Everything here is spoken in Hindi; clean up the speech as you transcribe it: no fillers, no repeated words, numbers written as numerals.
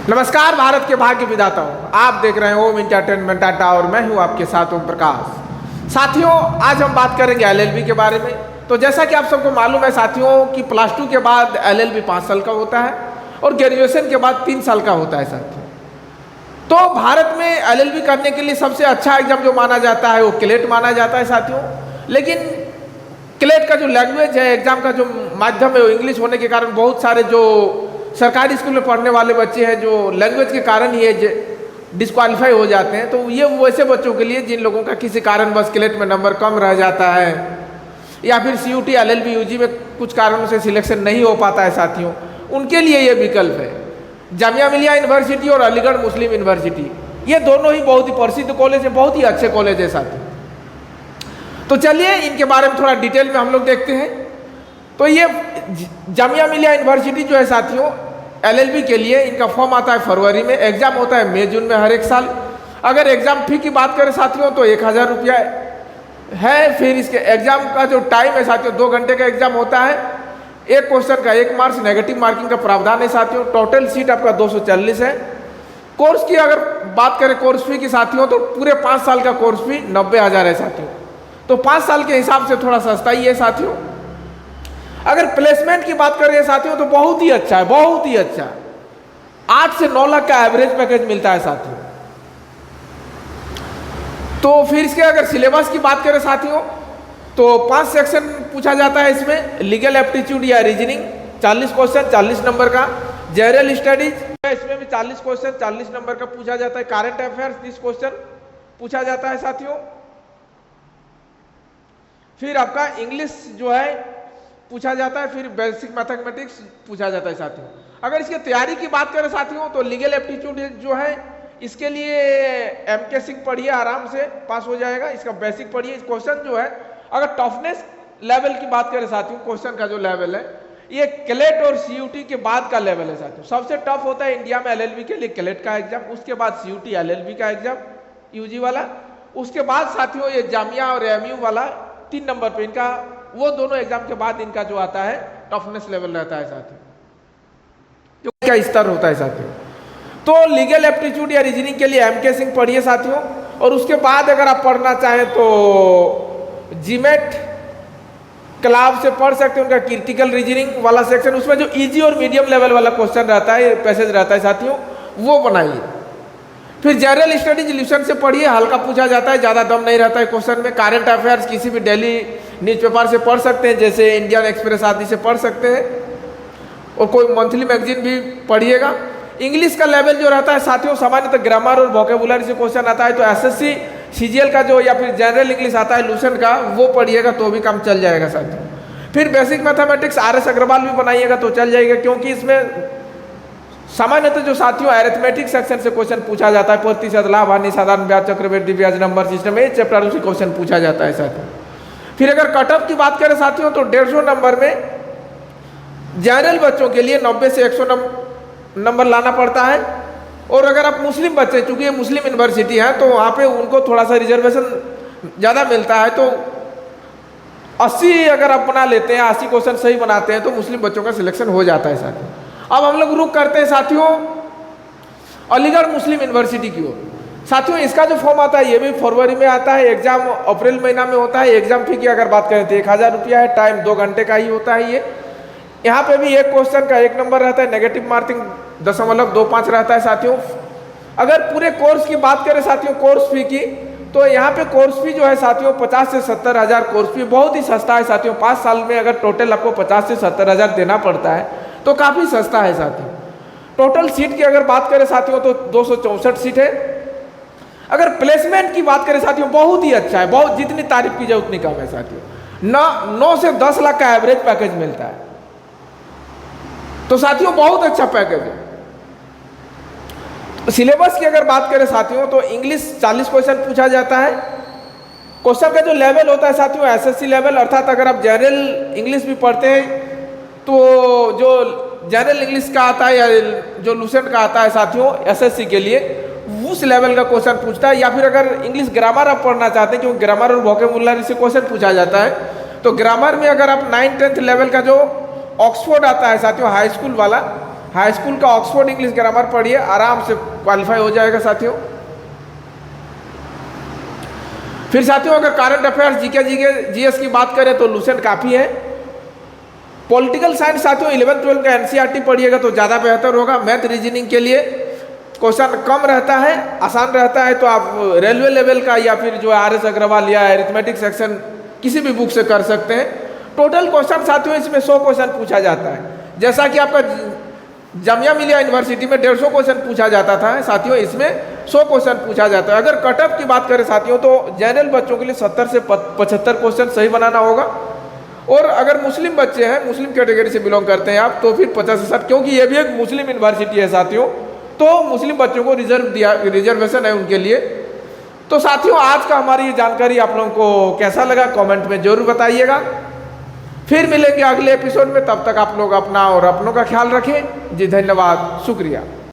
नमस्कार भारत के भाग्य विधाताओं, आप देख रहे हैं ओम एंटरटेनमेंट अड्डा और मैं हूं आपके साथ ओम प्रकाश। साथियों, आज हम बात करेंगे एलएलबी के बारे में। तो जैसा कि आप सबको मालूम है साथियों कि +2 के बाद एलएलबी 5 साल का होता है और ग्रेजुएशन के बाद 3 साल का होता है साथियों। तो भारत में एलएलबी करने के लिए सबसे अच्छा एग्जाम जो माना जाता है वो क्लेट माना जाता है साथियों। लेकिन क्लेट का जो लैंग्वेज है, एग्जाम का जो माध्यम है वो इंग्लिश होने के कारण बहुत सारे जो सरकारी स्कूल में पढ़ने वाले बच्चे हैं जो लैंग्वेज के कारण ये डिस्क्वालीफाई हो जाते हैं। तो ये वैसे बच्चों के लिए जिन लोगों का किसी कारण बस क्लेट में नंबर कम रह जाता है या फिर CUT LLB UG में कुछ कारणों से सिलेक्शन नहीं हो पाता है साथियों, उनके लिए ये विकल्प है। जामिया मिलिया यूनिवर्सिटी और अलीगढ़ मुस्लिम यूनिवर्सिटी, ये दोनों ही बहुत ही प्रसिद्ध कॉलेज है, बहुत ही अच्छे कॉलेज है साथियों। तो चलिए इनके बारे में थोड़ा डिटेल में हम लोग देखते हैं। तो ये जामिया मिलिया यूनिवर्सिटी जो है साथियों, LLB के लिए इनका फॉर्म आता है फरवरी में, एग्जाम होता है मई जून में हर एक साल। अगर एग्जाम फी की बात करें साथियों तो 1000 रुपया है। फिर इसके एग्जाम का जो टाइम है साथियों 2 घंटे का एग्जाम होता है। एक क्वेश्चन का 1 मार्क्स, नेगेटिव मार्किंग का प्रावधान है साथियों। टोटल सीट आपका 240 है। कोर्स की अगर बात करें कोर्स फी की साथियों तो पूरे 5 साल का कोर्स फी 90,000 है साथियों। तो 5 साल के हिसाब से थोड़ा सस्ता ही है साथियों। अगर प्लेसमेंट की बात करें साथियों तो बहुत ही अच्छा है, बहुत ही अच्छा। 8 से 9 लाख का एवरेज पैकेज मिलता है साथियों। तो फिर इसके अगर सिलेबस की बात करें साथियों तो 5 सेक्शन पूछा जाता है इसमें। लीगल एप्टीट्यूड या रीजनिंग 40 क्वेश्चन 40 नंबर का। जनरल स्टडीज इसमें भी 40 क्वेश्चन 40 नंबर का पूछा जाता है। करंट अफेयर्स 30 क्वेश्चन पूछा जाता है साथियों। फिर आपका इंग्लिश जो है पूछा जाता है। फिर बेसिक मैथमेटिक्स पूछा जाता है साथियों। अगर इसकी तैयारी की बात करें साथियों तो लीगल एप्टीट्यूड जो है इसके लिए MK सिंह पढ़िए, आराम से पास हो जाएगा। इसका बेसिक पढ़िए। क्वेश्चन जो है अगर टफनेस लेवल की बात करें साथियों, क्वेश्चन का जो लेवल है ये क्लेट और CUT के बाद का लेवल है साथियों। सबसे टफ होता है इंडिया में LLB के लिए क्लेट का एग्जाम, उसके बाद CUT LLB का एग्जाम UG वाला, उसके बाद साथियों ये जामिया और MU वाला 3 नंबर पे इनका, वो दोनों एग्जाम के बाद इनका जो आता है टफनेस लेवल रहता है साथियों, जो क्या स्तर होता है साथियों। तो लीगल एप्टीट्यूड या रीजनिंग के लिए MK सिंह पढ़िए साथियों। और उसके बाद अगर आप पढ़ना चाहें तो GMAT क्लास से पढ़ सकते हैं। उनका क्रिटिकल रीजनिंग वाला सेक्शन, उसमें जो इजी और मीडियम लेवल वाला क्वेश्चन रहता है, पैसेज रहता है साथियों, वो बनाइए। फिर जनरल स्टडीज ल्यूशन से पढ़िए, हल्का पूछा जाता है, ज़्यादा दम नहीं रहता है क्वेश्चन में। करंट अफेयर्स किसी भी डेली न्यूज़पेपर से पढ़ सकते हैं, जैसे इंडियन एक्सप्रेस आदि से पढ़ सकते हैं। और कोई मंथली मैगजीन भी पढ़िएगा। इंग्लिश का लेवल जो रहता है साथियों, सामान्यतः ग्रामर और वोकेबुलरी से क्वेश्चन आता है, तो SSC CGL का जो या फिर जनरल इंग्लिश आता है लूसेंट का, वो पढ़िएगा तो भी काम चल जाएगा साथियों। फिर बेसिक मैथमेटिक्स RS अग्रवाल भी बनाइएगा तो चल जाएगा, क्योंकि इसमें सामान्यतः जो साथियों अरिथमेटिक सेक्शन से क्वेश्चन पूछा जाता है। प्रतिशत, लाभ, हानि, साधारण ब्याज, चक्रवृद्धि ब्याज, नंबर सिस्टम, ये चैप्टर से क्वेश्चन पूछा जाता है साथियों। फिर अगर कटअप की बात करें साथियों तो 150 नंबर में जनरल बच्चों के लिए 90 से 100 नंबर लाना पड़ता है। और अगर आप मुस्लिम बच्चे, चूंकि ये मुस्लिम यूनिवर्सिटी है तो वहाँ पे उनको थोड़ा सा रिजर्वेशन ज़्यादा मिलता है, तो 80 अगर आप बना लेते हैं, 80 क्वेश्चन सही बनाते हैं तो मुस्लिम बच्चों का सिलेक्शन हो जाता है साथियों। अब हम लोग रुक करते हैं साथियों अलीगढ़ मुस्लिम यूनिवर्सिटी की ओर। साथियों इसका जो फॉर्म आता है ये भी फरवरी में आता है, एग्जाम अप्रैल महीना में होता है। एग्जाम फी की अगर बात करें तो 1000 रुपया है। टाइम 2 घंटे का ही होता है ये। यहाँ पे भी एक क्वेश्चन का 1 नंबर रहता है, नेगेटिव मार्किंग 0.25 रहता है साथियों। अगर पूरे कोर्स की बात करें साथियों कोर्स फी की, तो यहाँ पे कोर्स फी जो है साथियों 50 से 70 हज़ार कोर्स फी, बहुत ही सस्ता है साथियों। 5 साल में अगर टोटल आपको 50 से 70 हज़ार देना पड़ता है तो काफ़ी सस्ता है साथियों। टोटल सीट की अगर बात करें साथियों तो 264 सीट है। अगर प्लेसमेंट की बात करें साथियों बहुत ही अच्छा है, बहुत, जितनी तारीफ की जाए उतनी कम है साथियों। 9 से 10 लाख का एवरेज पैकेज मिलता है, तो साथियों बहुत अच्छा पैकेज है। सिलेबस की अगर बात करें साथियों तो इंग्लिश 40 क्वेश्चन पूछा जाता है। क्वेश्चन का जो लेवल होता है साथियों SSC लेवल, अर्थात अगर आप जनरल इंग्लिश भी पढ़ते हैं तो जो जनरल इंग्लिश का आता है या जो लूसेंट का आता है साथियों SSC के लिए, उस लेवल का क्वेश्चन पूछता है। या फिर अगर इंग्लिश ग्रामर आप पढ़ना चाहते हैं, क्योंकि ग्रामर और वोकेबुलरी से क्वेश्चन पूछा जाता है, तो ग्रामर में अगर आप 9th 10th लेवल का जो ऑक्सफोर्ड आता है साथियों हाई स्कूल वाला, हाई स्कूल का ऑक्सफोर्ड इंग्लिश ग्रामर पढ़िए, आराम से क्वालिफाई हो जाएगा साथियों। फिर साथियों अगर करंट अफेयर्स जीके जीएस की बात करें तो लूसेंट काफ़ी है। पॉलिटिकल साइंस साथियों 11-12 का एनसीईआरटी पढ़िएगा तो ज़्यादा बेहतर होगा। मैथ रीजनिंग के लिए क्वेश्चन कम रहता है, आसान रहता है, तो आप रेलवे लेवल का या फिर जो आर एस अग्रवाल या अरिथमेटिक सेक्शन किसी भी बुक से कर सकते हैं। टोटल क्वेश्चन साथियों इसमें 100 क्वेश्चन पूछा जाता है। जैसा कि आपका जामिया मिलिया यूनिवर्सिटी में 150 क्वेश्चन पूछा जाता था साथियों, इसमें 100 क्वेश्चन पूछा जाता है। अगर कटअप की बात करें साथियों तो जनरल बच्चों के लिए 70 से 75 क्वेश्चन सही बनाना होगा, और अगर मुस्लिम बच्चे हैं, मुस्लिम कैटेगरी से बिलोंग करते हैं आप, तो फिर 50-60, क्योंकि ये भी एक मुस्लिम यूनिवर्सिटी है साथियों, तो मुस्लिम बच्चों को रिजर्वेशन है उनके लिए। तो साथियों आज का हमारी ये जानकारी आप लोगों को कैसा लगा कमेंट में जरूर बताइएगा। फिर मिलेंगे अगले एपिसोड में, तब तक आप लोग अपना और अपनों का ख्याल रखें। जी धन्यवाद, शुक्रिया।